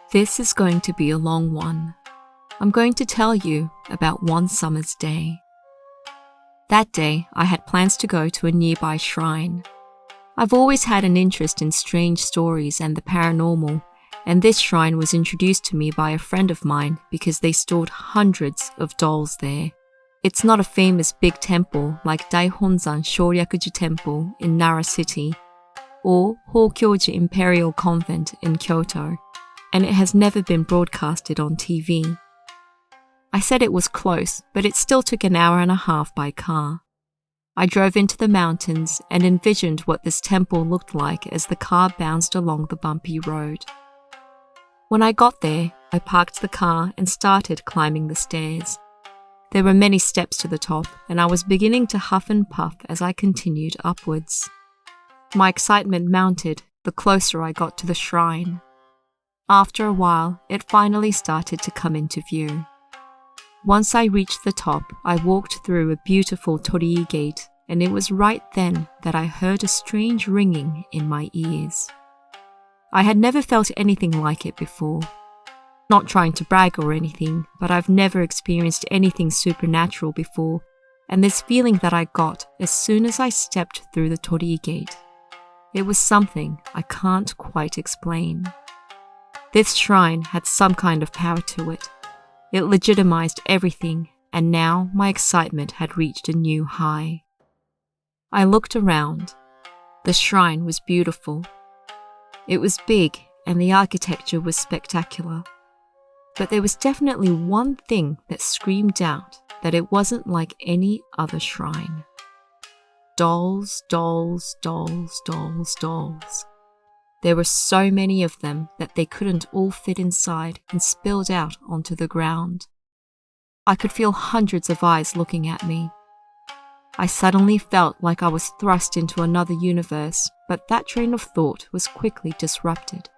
This is going to be a long one. I'm going to tell you about one summer's day. That day, I had plans to go to a nearby shrine. I've always had an interest in strange stories and the paranormal, and this shrine was introduced to me by a friend of mine because they stored hundreds of dolls there. It's not a famous big temple like Daihonzan Shoryakuji Temple in Nara City or Hokyoji Imperial Convent in Kyoto, and it has never been broadcasted on TV. I said it was close, but it still took an hour and a half by car. I drove into the mountains and envisioned what this temple looked like as the car bounced along the bumpy road. When I got there, I parked the car and started climbing the stairs. There were many steps to the top, and I was beginning to huff and puff as I continued upwards. My excitement mounted the closer I got to the shrine. After a while, it finally started to come into view. Once I reached the top, I walked through a beautiful torii gate, and it was right then that I heard a strange ringing in my ears. I had never felt anything like it before. Not trying to brag or anything, but I've never experienced anything supernatural before, and this feeling that I got as soon as I stepped through the torii gate. It was something I can't quite explain. This shrine had some kind of power to it. It legitimized everything, and now my excitement had reached a new high. I looked around. The shrine was beautiful. It was big, and the architecture was spectacular. But there was definitely one thing that screamed out that it wasn't like any other shrine. Dolls, dolls, dolls, dolls, dolls. There were so many of them that they couldn't all fit inside and spilled out onto the ground. I could feel hundreds of eyes looking at me. I suddenly felt like I was thrust into another universe, but that train of thought was quickly disrupted.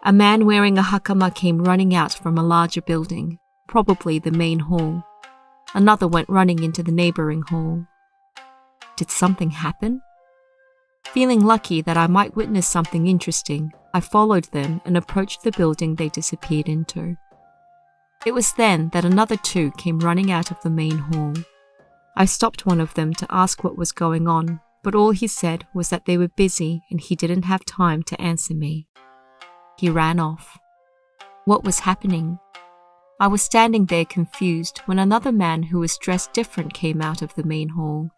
A man wearing a hakama came running out from a larger building, probably the main hall. Another went running into the neighboring hall. Did something happen? Feeling lucky that I might witness something interesting, I followed them and approached the building they disappeared into. It was then that another two came running out of the main hall. I stopped one of them to ask what was going on, but all he said was that they were busy and he didn't have time to answer me. He ran off. What was happening? I was standing there confused when another man who was dressed different came out of the main hall.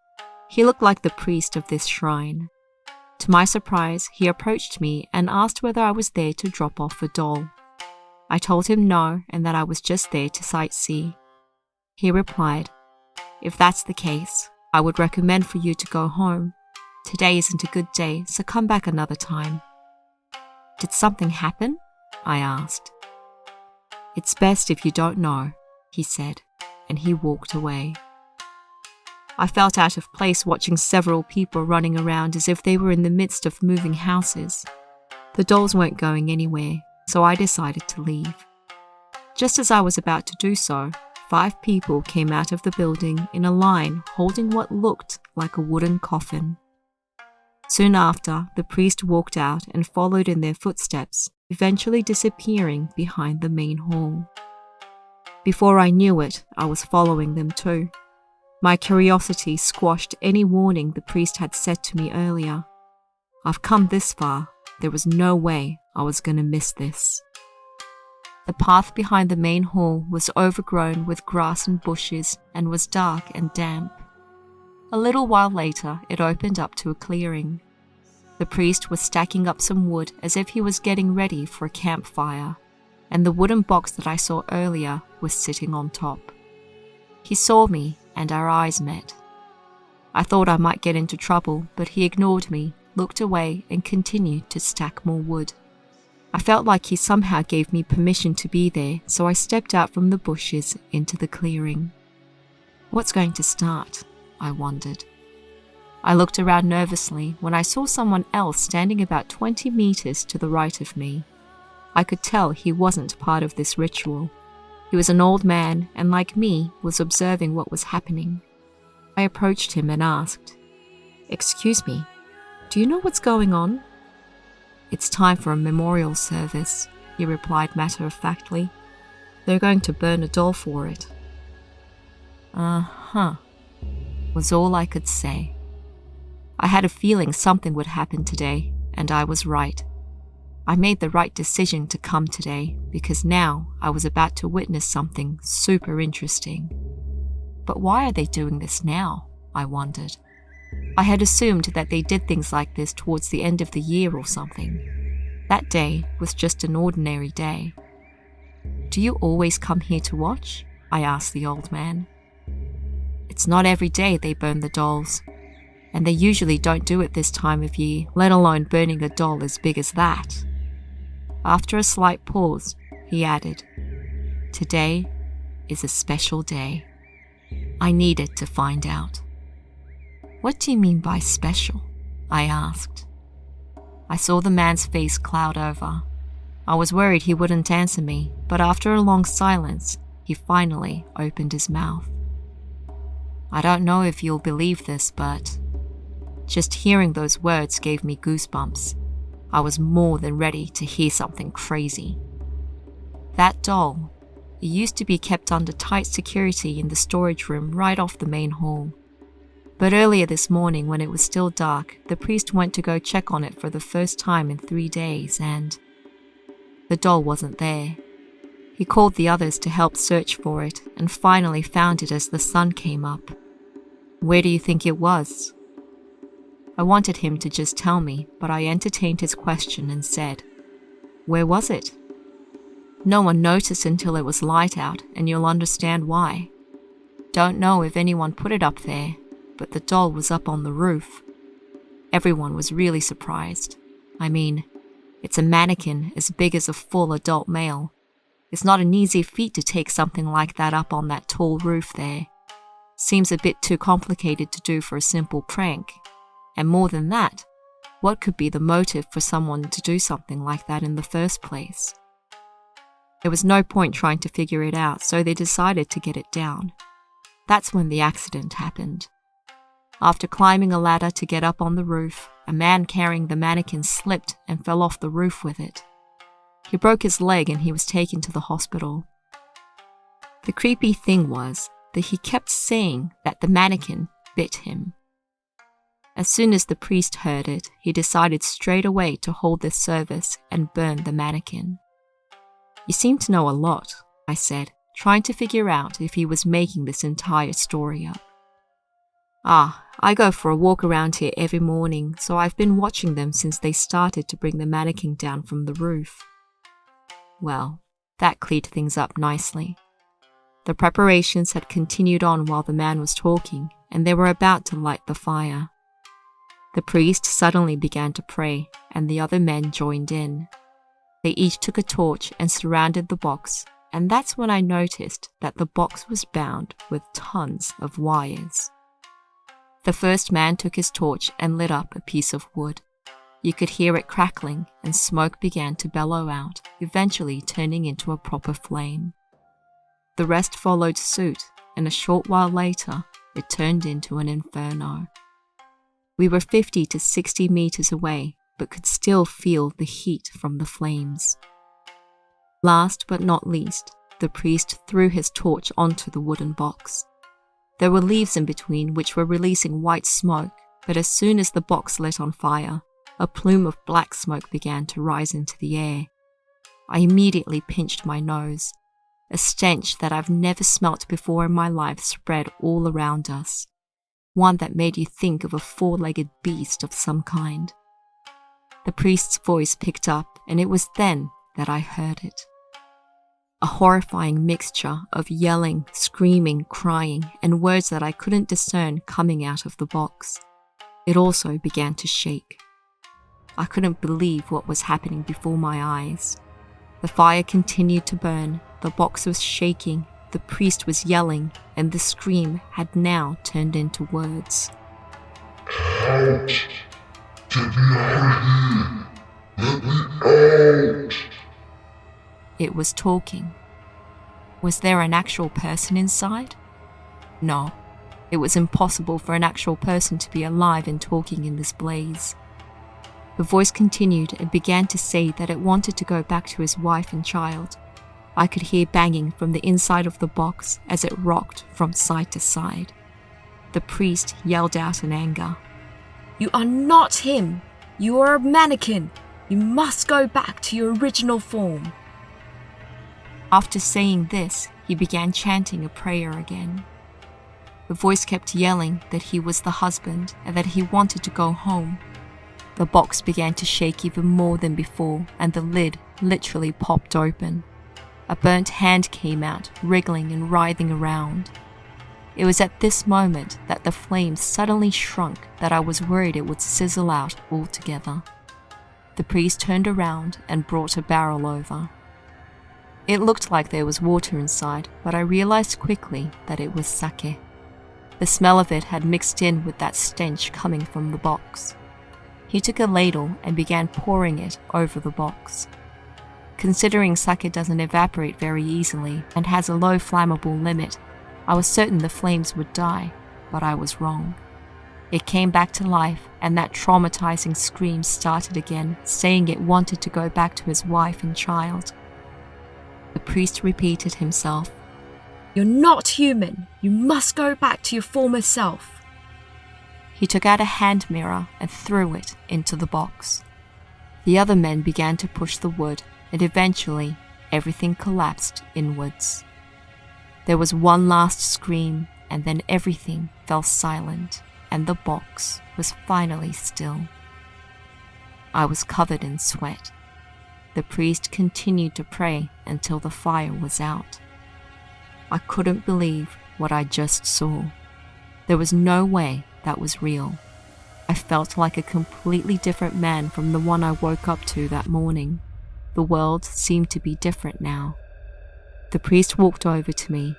He looked like the priest of this shrine. To my surprise, he approached me and asked whether I was there to drop off a doll. I told him no and that I was just there to sightsee. He replied, "If that's the case, I would recommend for you to go home. Today isn't a good day, so come back another time." Did something happen? I asked. "It's best if you don't know," he said, and he walked away. I felt out of place watching several people running around as if they were in the midst of moving houses. The dolls weren't going anywhere, so I decided to leave. Just as I was about to do so, 5 people came out of the building in a line holding what looked like a wooden coffin. Soon after, the priest walked out and followed in their footsteps, eventually disappearing behind the main hall. Before I knew it, I was following them too. My curiosity squashed any warning the priest had said to me earlier. I've come this far. There was no way I was going to miss this. The path behind the main hall was overgrown with grass and bushes and was dark and damp. A little while later, it opened up to a clearing. The priest was stacking up some wood as if he was getting ready for a campfire, and the wooden box that I saw earlier was sitting on top. He saw me, and our eyes met. I thought I might get into trouble, but he ignored me, looked away, and continued to stack more wood. I felt like he somehow gave me permission to be there, so I stepped out from the bushes into the clearing. What's going to start? I wondered. I looked around nervously when I saw someone else standing about 20 meters to the right of me. I could tell he wasn't part of this ritual. He was an old man and, like me, was observing what was happening. I approached him and asked, "Excuse me, do you know what's going on?" "It's time for a memorial service," he replied matter-of-factly. "They're going to burn a doll for it." "Uh-huh," was all I could say. I had a feeling something would happen today, and I was right. I made the right decision to come today because now I was about to witness something super interesting. But why are they doing this now? I wondered. I had assumed that they did things like this towards the end of the year or something. That day was just an ordinary day. "Do you always come here to watch?" I asked the old man. "It's not every day they burn the dolls, and they usually don't do it this time of year, let alone burning a doll as big as that." After a slight pause, he added, "Today is a special day. I needed to find out." "What do you mean by special?" I asked. I saw the man's face cloud over. I was worried he wouldn't answer me, but after a long silence, he finally opened his mouth. "I don't know if you'll believe this, but..." Just hearing those words gave me goosebumps. I was more than ready to hear something crazy. That doll, it used to be kept under tight security in the storage room right off the main hall. But earlier this morning, when it was still dark, the priest went to go check on it for the first time in 3 days, and the doll wasn't there. He called the others to help search for it and finally found it as the sun came up. Where do you think it was? I wanted him to just tell me, but I entertained his question and said, "Where was it?" No one noticed until it was light out, and you'll understand why. Don't know if anyone put it up there, but the doll was up on the roof. Everyone was really surprised. I mean, it's a mannequin as big as a full adult male. It's not an easy feat to take something like that up on that tall roof there. Seems a bit too complicated to do for a simple prank. And more than that, what could be the motive for someone to do something like that in the first place? There was no point trying to figure it out, so they decided to get it down. That's when the accident happened. After climbing a ladder to get up on the roof, a man carrying the mannequin slipped and fell off the roof with it. He broke his leg and he was taken to the hospital. The creepy thing was that he kept saying that the mannequin bit him. As soon as the priest heard it, he decided straight away to hold this service and burn the mannequin. "You seem to know a lot," I said, trying to figure out if he was making this entire story up. I go for a walk around here every morning, so I've been watching them since they started to bring the mannequin down from the roof." Well, that cleared things up nicely. The preparations had continued on while the man was talking, and they were about to light the fire. The priest suddenly began to pray, and the other men joined in. They each took a torch and surrounded the box, and that's when I noticed that the box was bound with tons of wires. The first man took his torch and lit up a piece of wood. You could hear it crackling, and smoke began to bellow out, eventually turning into a proper flame. The rest followed suit, and a short while later, it turned into an inferno. We were 50 to 60 meters away, but could still feel the heat from the flames. Last but not least, the priest threw his torch onto the wooden box. There were leaves in between which were releasing white smoke, but as soon as the box lit on fire, a plume of black smoke began to rise into the air. I immediately pinched my nose. A stench that I've never smelt before in my life spread all around us. One that made you think of a 4-legged beast of some kind. The priest's voice picked up, and it was then that I heard it. A horrifying mixture of yelling, screaming, crying, and words that I couldn't discern coming out of the box. It also began to shake. I couldn't believe what was happening before my eyes. The fire continued to burn, the box was shaking, the priest was yelling, and the scream had now turned into words. "Out! Get me out of here! Let me out!" It was talking. Was there an actual person inside? No, it was impossible for an actual person to be alive and talking in this blaze. The voice continued and began to say that it wanted to go back to his wife and child. I could hear banging from the inside of the box as it rocked from side to side. The priest yelled out in anger, "You are not him! You are a mannequin! You must go back to your original form!" After saying this, he began chanting a prayer again. The voice kept yelling that he was the husband and that he wanted to go home. The box began to shake even more than before, and the lid literally popped open. A burnt hand came out, wriggling and writhing around. It was at this moment that the flame suddenly shrunk that I was worried it would sizzle out altogether. The priest turned around and brought a barrel over. It looked like there was water inside, but I realized quickly that it was sake. The smell of it had mixed in with that stench coming from the box. He took a ladle and began pouring it over the box. Considering sake doesn't evaporate very easily and has a low flammable limit, I was certain the flames would die, but I was wrong. It came back to life, and that traumatizing scream started again, saying it wanted to go back to his wife and child. The priest repeated himself, "You're not human! You must go back to your former self!" He took out a hand mirror and threw it into the box. The other men began to push the wood, and eventually everything collapsed inwards. There was one last scream, and then everything fell silent, and the box was finally still. I was covered in sweat. The priest continued to pray until the fire was out. I couldn't believe what I just saw. There was no way that was real. I felt like a completely different man from the one I woke up to that morning. The world seemed to be different now. The priest walked over to me.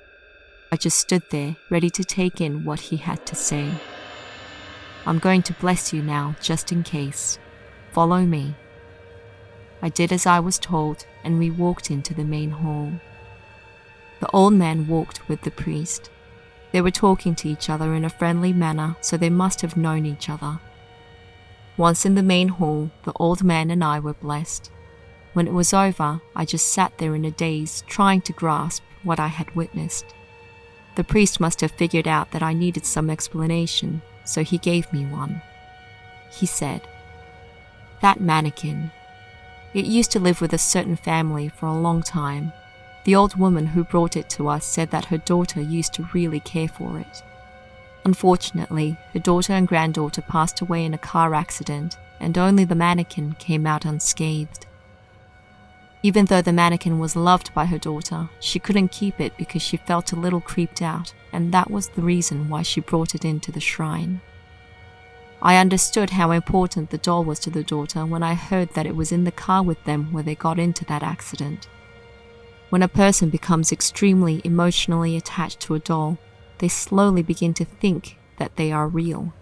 I just stood there, ready to take in what he had to say. "I'm going to bless you now, just in case. Follow me." I did as I was told, and we walked into the main hall. The old man walked with the priest. They were talking to each other in a friendly manner, so they must have known each other. Once in the main hall, the old man and I were blessed. When it was over, I just sat there in a daze, trying to grasp what I had witnessed. The priest must have figured out that I needed some explanation, so he gave me one. He said, "That mannequin. It used to live with a certain family for a long time. The old woman who brought it to us said that her daughter used to really care for it. Unfortunately, her daughter and granddaughter passed away in a car accident, and only the mannequin came out unscathed. Even though the mannequin was loved by her daughter, she couldn't keep it because she felt a little creeped out, and that was the reason why she brought it into the shrine. I understood how important the doll was to the daughter when I heard that it was in the car with them when they got into that accident. When a person becomes extremely emotionally attached to a doll, they slowly begin to think that they are real."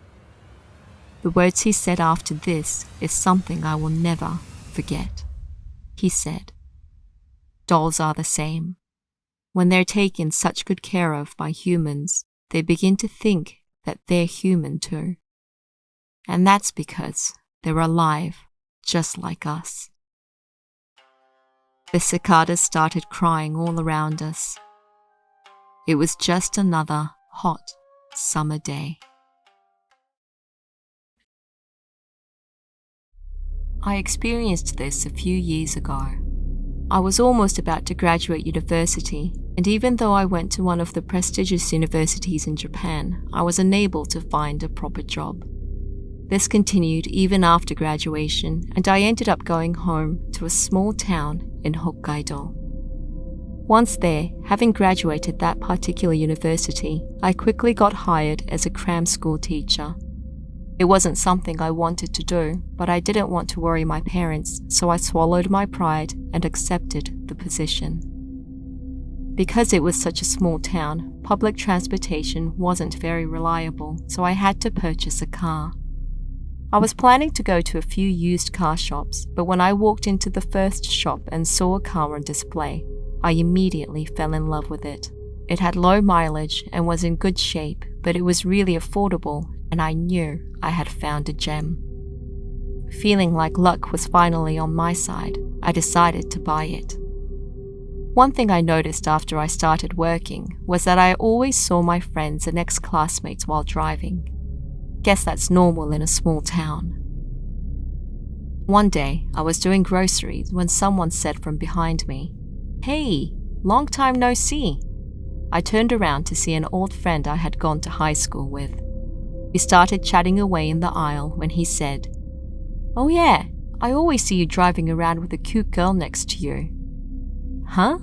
The words he said after this is something I will never forget. He said, "Dolls are the same. When they're taken such good care of by humans, they begin to think that they're human too. And that's because they're alive, just like us." The cicadas started crying all around us. It was just another hot summer day. I experienced this a few years ago. I was almost about to graduate university, and even though I went to one of the prestigious universities in Japan, I was unable to find a proper job. This continued even after graduation, and I ended up going home to a small town in Hokkaido. Once there, having graduated that particular university, I quickly got hired as a cram school teacher. It wasn't something I wanted to do, but I didn't want to worry my parents, so I swallowed my pride and accepted the position. Because it was such a small town, public transportation wasn't very reliable, so I had to purchase a car. I was planning to go to a few used car shops, but when I walked into the first shop and saw a car on display, I immediately fell in love with it. It had low mileage and was in good shape, but it was really affordable, and I knew I had found a gem. Feeling like luck was finally on my side, I decided to buy it. One thing I noticed after I started working was that I always saw my friends and ex-classmates while driving. Guess that's normal in a small town. One day, I was doing groceries when someone said from behind me, "Hey, long time no see." I turned around to see an old friend I had gone to high school with. We started chatting away in the aisle when he said, "Oh yeah, I always see you driving around with a cute girl next to you." "Huh?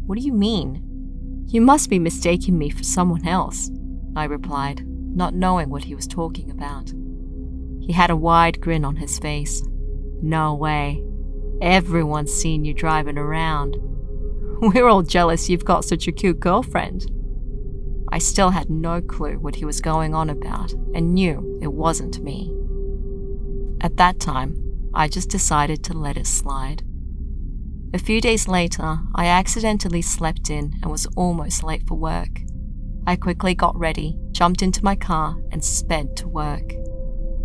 What do you mean?" "You must be mistaking me for someone else," I replied, not knowing what he was talking about. He had a wide grin on his face. "No way. Everyone's seen you driving around. We're all jealous you've got such a cute girlfriend." I still had no clue what he was going on about and knew it wasn't me. At that time, I just decided to let it slide. A few days later, I accidentally slept in and was almost late for work. I quickly got ready, jumped into my car, and sped to work.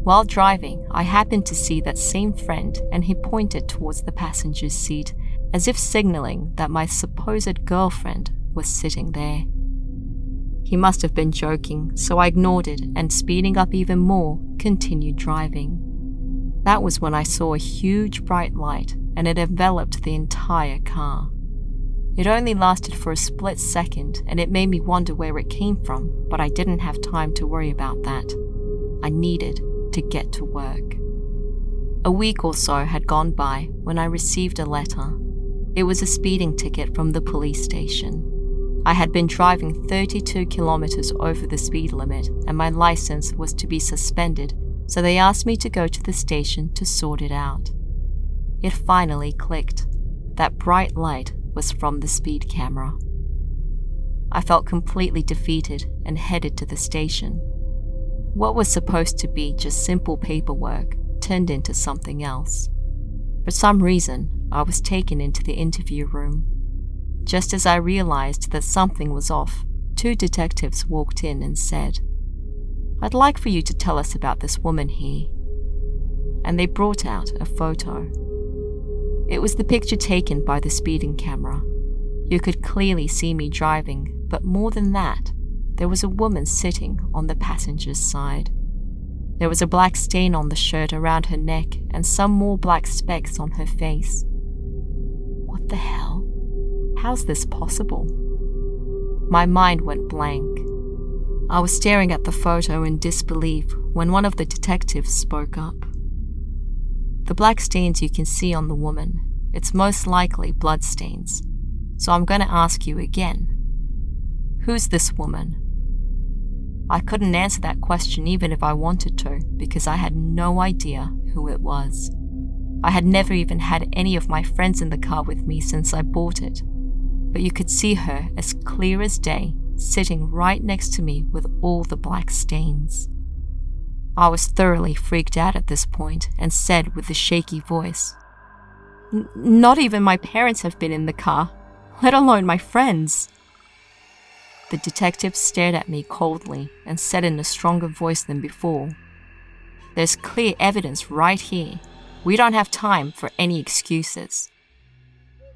While driving, I happened to see that same friend and he pointed towards the passenger's seat as if signaling that my supposed girlfriend was sitting there. He must have been joking, so I ignored it and, speeding up even more, continued driving. That was when I saw a huge bright light and it enveloped the entire car. It only lasted for a split second and it made me wonder where it came from, but I didn't have time to worry about that. I needed to get to work. A week or so had gone by when I received a letter. It was a speeding ticket from the police station. I had been driving 32 kilometers over the speed limit and my license was to be suspended, so they asked me to go to the station to sort it out. It finally clicked. That bright light was from the speed camera. I felt completely defeated and headed to the station. What was supposed to be just simple paperwork turned into something else. For some reason, I was taken into the interview room. Just as I realized that something was off, 2 detectives walked in and said, "I'd like for you to tell us about this woman here." And they brought out a photo. It was the picture taken by the speeding camera. You could clearly see me driving, but more than that, there was a woman sitting on the passenger's side. There was a black stain on the shirt around her neck and some more black specks on her face. What the hell? How's this possible? My mind went blank. I was staring at the photo in disbelief when one of the detectives spoke up. "The black stains you can see on the woman, it's most likely blood stains. So I'm going to ask you again. Who's this woman?" I couldn't answer that question even if I wanted to, because I had no idea who it was. I had never even had any of my friends in the car with me since I bought it, but you could see her as clear as day, sitting right next to me with all the black stains. I was thoroughly freaked out at this point and said with a shaky voice, Not even my parents have been in the car, let alone my friends." The detective stared at me coldly and said in a stronger voice than before, "There's clear evidence right here. We don't have time for any excuses."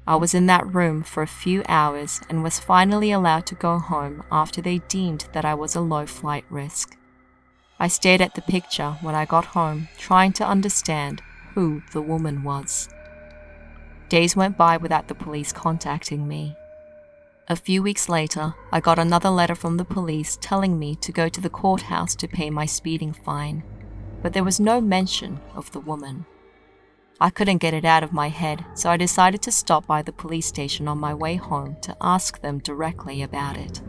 I was in that room for a few hours and was finally allowed to go home after they deemed that I was a low flight risk. I stared at the picture when I got home, trying to understand who the woman was. Days went by without the police contacting me. A few weeks later, I got another letter from the police telling me to go to the courthouse to pay my speeding fine, but there was no mention of the woman. I couldn't get it out of my head, so I decided to stop by the police station on my way home to ask them directly about it.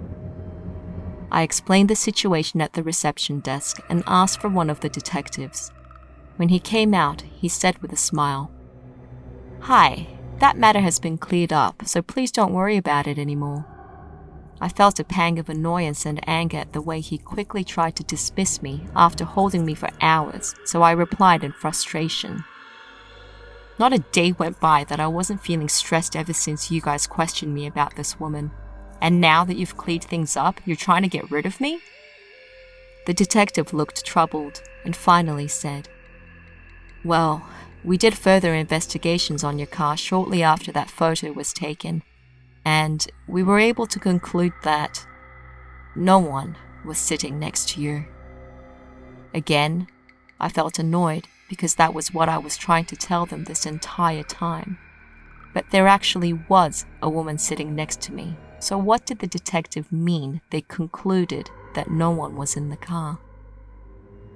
I explained the situation at the reception desk and asked for one of the detectives. When he came out, he said with a smile, "Hi, that matter has been cleared up, so please don't worry about it anymore." I felt a pang of annoyance and anger at the way he quickly tried to dismiss me after holding me for hours, so I replied in frustration, "Not a day went by that I wasn't feeling stressed ever since you guys questioned me about this woman. And now that you've cleared things up, you're trying to get rid of me?" The detective looked troubled and finally said, Well, we did further investigations on your car shortly after that photo was taken, and we were able to conclude that no one was sitting next to you. Again, I felt annoyed because that was what I was trying to tell them this entire time. But there actually was a woman sitting next to me, so what did the detective mean they concluded that no one was in the car?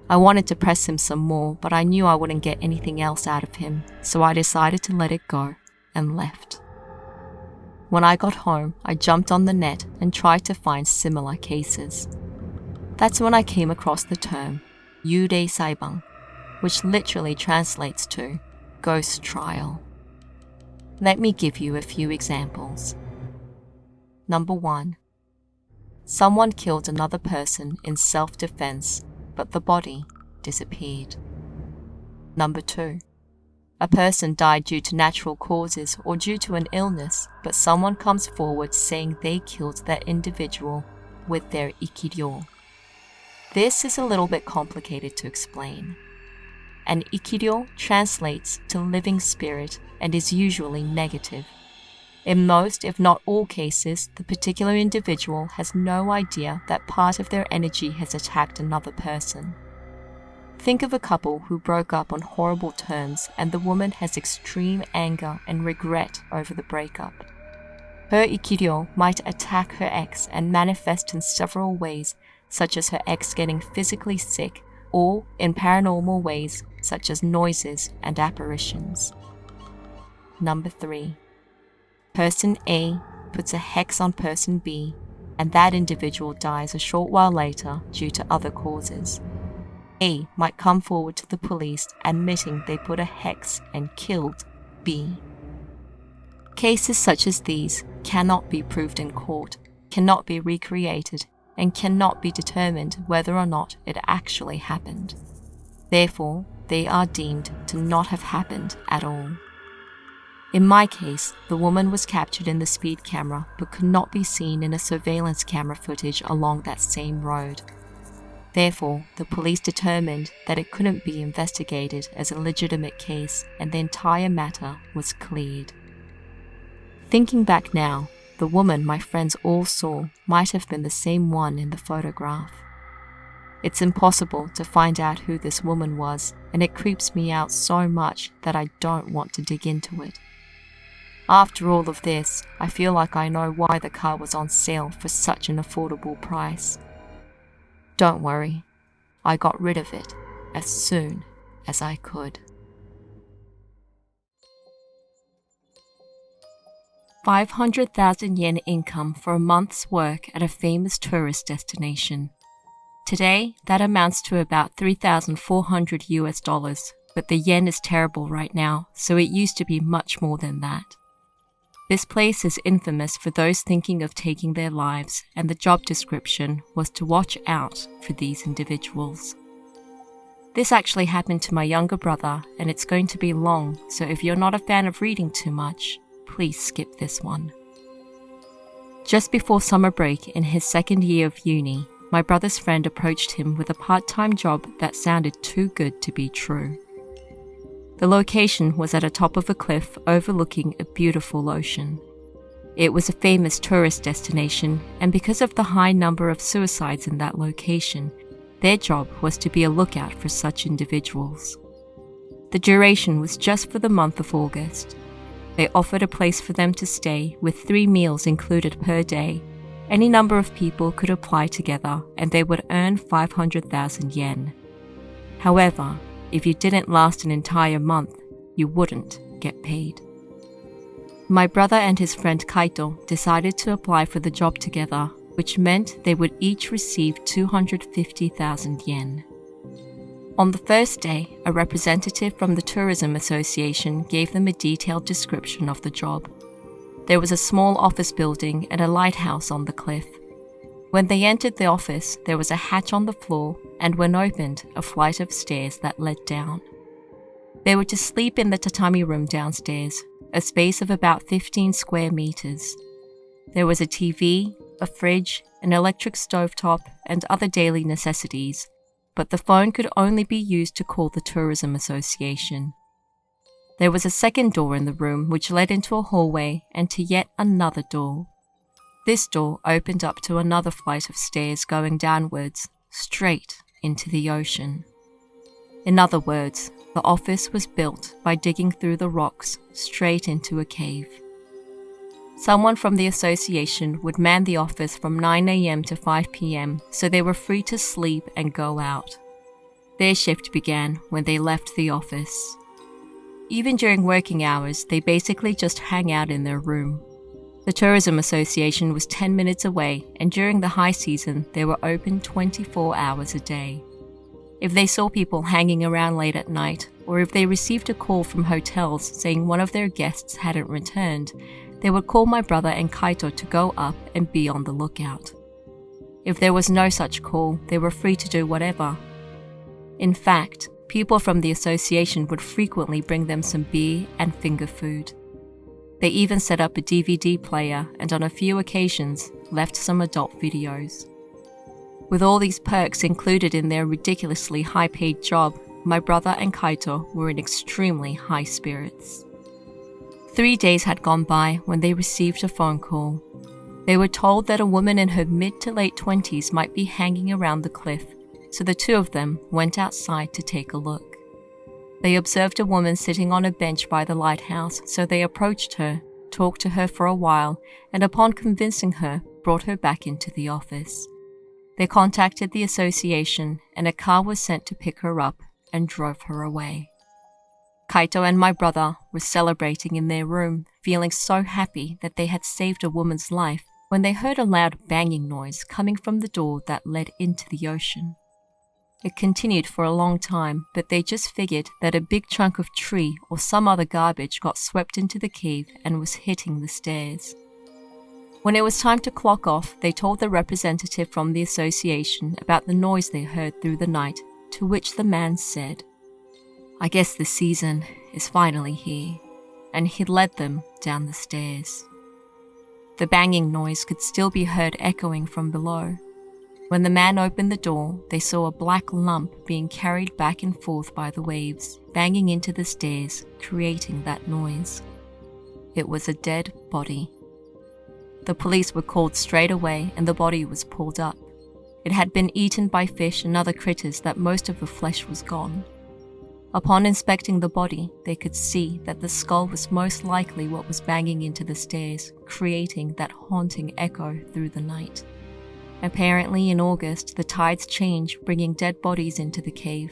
I wanted to press him some more, but I knew I wouldn't get anything else out of him, so I decided to let it go and left. When I got home, I jumped on the net and tried to find similar cases. That's when I came across the term yurei saiban, which literally translates to ghost trial. Let me give you a few examples. Number 1. Someone killed another person in self-defense, but the body disappeared. Number 2. A person died due to natural causes or due to an illness, but someone comes forward saying they killed that individual with their ikiryo. This is a little bit complicated to explain. An ikiryo translates to living spirit and is usually negative. In most, if not all cases, the particular individual has no idea that part of their energy has attacked another person. Think of a couple who broke up on horrible terms and the woman has extreme anger and regret over the breakup. Her ikiryo might attack her ex and manifest in several ways, such as her ex getting physically sick, or in paranormal ways such as noises and apparitions. Number 3. Person A puts a hex on person B, and that individual dies a short while later due to other causes. A might come forward to the police admitting they put a hex and killed B. Cases such as these cannot be proved in court, cannot be recreated, and cannot be determined whether or not it actually happened. Therefore, they are deemed to not have happened at all. In my case, the woman was captured in the speed camera but could not be seen in a surveillance camera footage along that same road. Therefore, the police determined that it couldn't be investigated as a legitimate case and the entire matter was cleared. Thinking back now, the woman my friends all saw might have been the same one in the photograph. It's impossible to find out who this woman was, and it creeps me out so much that I don't want to dig into it. After all of this, I feel like I know why the car was on sale for such an affordable price. Don't worry, I got rid of it as soon as I could. 500,000 yen income for a month's work at a famous tourist destination. Today, that amounts to about $3,400, but the yen is terrible right now, so it used to be much more than that. This place is infamous for those thinking of taking their lives, and the job description was to watch out for these individuals. This actually happened to my younger brother, and it's going to be long, so if you're not a fan of reading too much, please skip this one. Just before summer break in his second year of uni, my brother's friend approached him with a part-time job that sounded too good to be true. The location was at the top of a cliff overlooking a beautiful ocean. It was a famous tourist destination, and because of the high number of suicides in that location, their job was to be a lookout for such individuals. The duration was just for the month of August. They offered a place for them to stay with 3 meals included per day. Any number of people could apply together and they would earn 500,000 yen. However, if you didn't last an entire month, you wouldn't get paid. My brother and his friend Kaito decided to apply for the job together, which meant they would each receive 250,000 yen. On the first day, a representative from the Tourism Association gave them a detailed description of the job. There was a small office building and a lighthouse on the cliff. When they entered the office, there was a hatch on the floor, and when opened, a flight of stairs that led down. They were to sleep in the tatami room downstairs, a space of about 15 square meters. There was a TV, a fridge, an electric stovetop, and other daily necessities. but the phone could only be used to call the tourism association. There was a second door in the room which led into a hallway and to yet another door. This door opened up to another flight of stairs going downwards, straight into the ocean. In other words, the office was built by digging through the rocks straight into a cave. Someone from the association would man the office from 9 a.m. to 5 p.m. so they were free to sleep and go out. Their shift began when they left the office. Even during working hours, they basically just hang out in their room. The tourism association was 10 minutes away, and during the high season, they were open 24 hours a day. If they saw people hanging around late at night, or if they received a call from hotels saying one of their guests hadn't returned, they would call my brother and Kaito to go up and be on the lookout. If there was no such call, they were free to do whatever. In fact, people from the association would frequently bring them some beer and finger food. They even set up a DVD player and on a few occasions left some adult videos. With all these perks included in their ridiculously high-paid job, my brother and Kaito were in extremely high spirits. 3 days had gone by when they received a phone call. They were told that a woman in her mid to late 20s might be hanging around the cliff, so the two of them went outside to take a look. They observed a woman sitting on a bench by the lighthouse, so they approached her, talked to her for a while, and upon convincing her, brought her back into the office. They contacted the association, and a car was sent to pick her up and drove her away. Kaito and my brother were celebrating in their room, feeling so happy that they had saved a woman's life, when they heard a loud banging noise coming from the door that led into the ocean. It continued for a long time, but they just figured that a big chunk of tree or some other garbage got swept into the cave and was hitting the stairs. When it was time to clock off, they told the representative from the association about the noise they heard through the night, to which the man said, "I guess the season is finally here," and he led them down the stairs. The banging noise could still be heard echoing from below. When the man opened the door, they saw a black lump being carried back and forth by the waves, banging into the stairs, creating that noise. It was a dead body. The police were called straight away and the body was pulled up. It had been eaten by fish and other critters that most of the flesh was gone. Upon inspecting the body, they could see that the skull was most likely what was banging into the stairs, creating that haunting echo through the night. Apparently in August, the tides change, bringing dead bodies into the cave.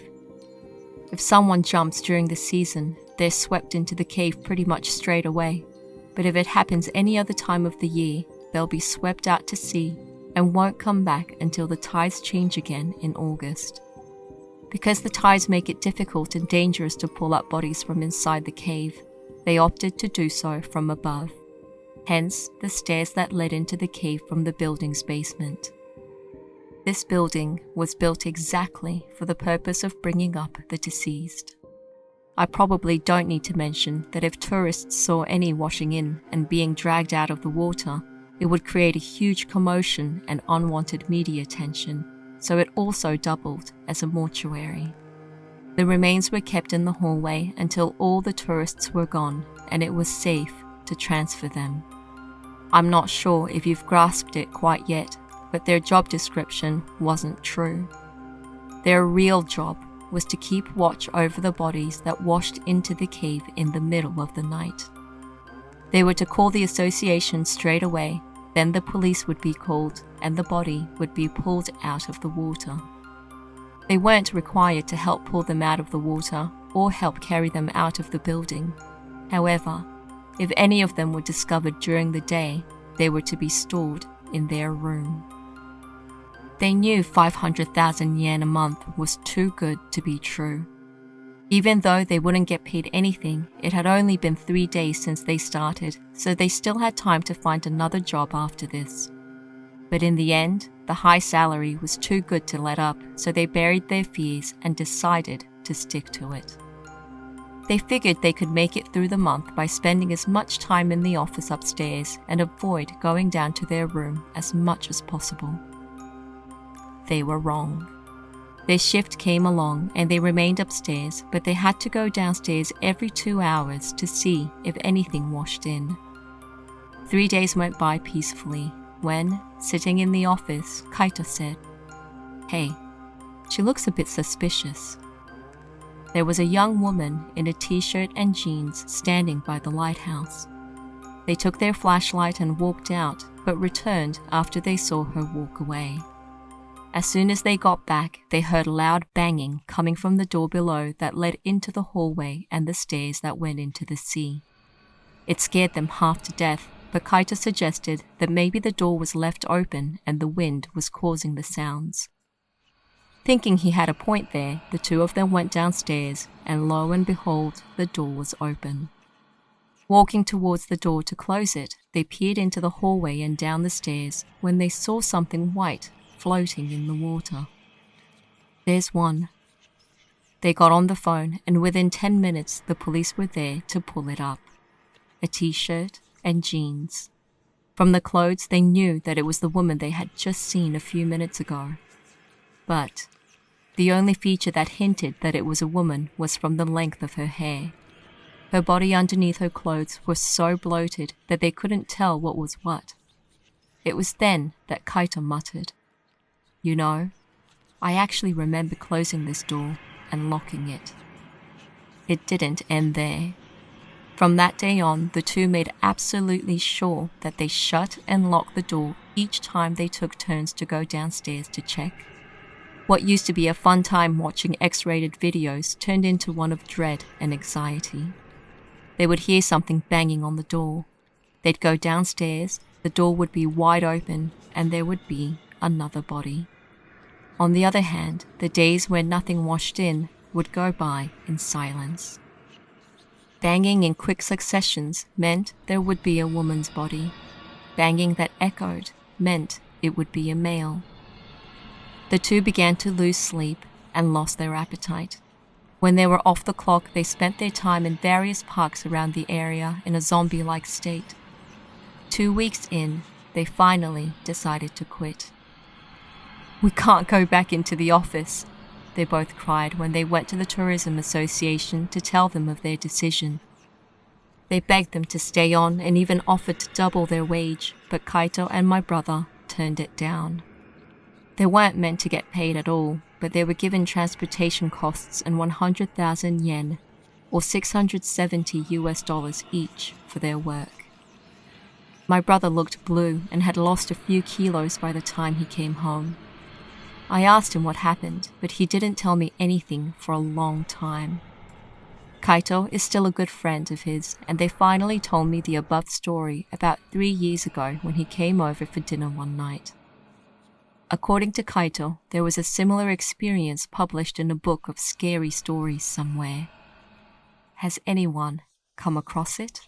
If someone jumps during the season, they're swept into the cave pretty much straight away. But if it happens any other time of the year, they'll be swept out to sea and won't come back until the tides change again in August. Because the tides make it difficult and dangerous to pull up bodies from inside the cave, they opted to do so from above. Hence, the stairs that led into the cave from the building's basement. This building was built exactly for the purpose of bringing up the deceased. I probably don't need to mention that if tourists saw any washing in and being dragged out of the water, it would create a huge commotion and unwanted media attention, so it also doubled as a mortuary. The remains were kept in the hallway until all the tourists were gone and it was safe to transfer them. I'm not sure if you've grasped it quite yet, but their job description wasn't true. Their real job was to keep watch over the bodies that washed into the cave in the middle of the night. They were to call the association straight away, then the police would be called and the body would be pulled out of the water. They weren't required to help pull them out of the water or help carry them out of the building. However, if any of them were discovered during the day, they were to be stored in their room. They knew 500,000 yen a month was too good to be true. Even though they wouldn't get paid anything, it had only been 3 days since they started, so they still had time to find another job after this. But in the end, the high salary was too good to let up, so they buried their fears and decided to stick to it. They figured they could make it through the month by spending as much time in the office upstairs and avoid going down to their room as much as possible. They were wrong. Their shift came along and they remained upstairs, but they had to go downstairs every 2 hours to see if anything washed in. 3 days went by peacefully when, sitting in the office, Kaito said, "Hey, she looks a bit suspicious." There was a young woman in a t-shirt and jeans standing by the lighthouse. They took their flashlight and walked out, but returned after they saw her walk away. As soon as they got back, they heard loud banging coming from the door below that led into the hallway and the stairs that went into the sea. It scared them half to death, but Kaito suggested that maybe the door was left open and the wind was causing the sounds. Thinking he had a point there, the two of them went downstairs, and lo and behold, the door was open. Walking towards the door to close it, they peered into the hallway and down the stairs when they saw something white floating in the water. "There's one." They got on the phone, and within 10 minutes, the police were there to pull it up. A t-shirt and jeans. From the clothes, they knew that it was the woman they had just seen a few minutes ago. But the only feature that hinted that it was a woman was from the length of her hair. Her body underneath her clothes was so bloated that they couldn't tell what was what. It was then that Kaito muttered, "You know, I actually remember closing this door and locking it." It didn't end there. From that day on, the two made absolutely sure that they shut and locked the door each time they took turns to go downstairs to check. What used to be a fun time watching X-rated videos turned into one of dread and anxiety. They would hear something banging on the door. They'd go downstairs, the door would be wide open, and there would be another body. On the other hand, the days where nothing washed in would go by in silence. Banging in quick successions meant there would be a woman's body. Banging that echoed meant it would be a male. The two began to lose sleep and lost their appetite. When they were off the clock, they spent their time in various parks around the area in a zombie-like state. 2 weeks in, they finally decided to quit. "We can't go back into the office," they both cried when they went to the Tourism Association to tell them of their decision. They begged them to stay on and even offered to double their wage, but Kaito and my brother turned it down. They weren't meant to get paid at all, but they were given transportation costs and 100,000 yen, or $670 each, for their work. My brother looked blue and had lost a few kilos by the time he came home. I asked him what happened, but he didn't tell me anything for a long time. Kaito is still a good friend of his, and they finally told me the above story about 3 years ago when he came over for dinner one night. According to Kaito, there was a similar experience published in a book of scary stories somewhere. Has anyone come across it?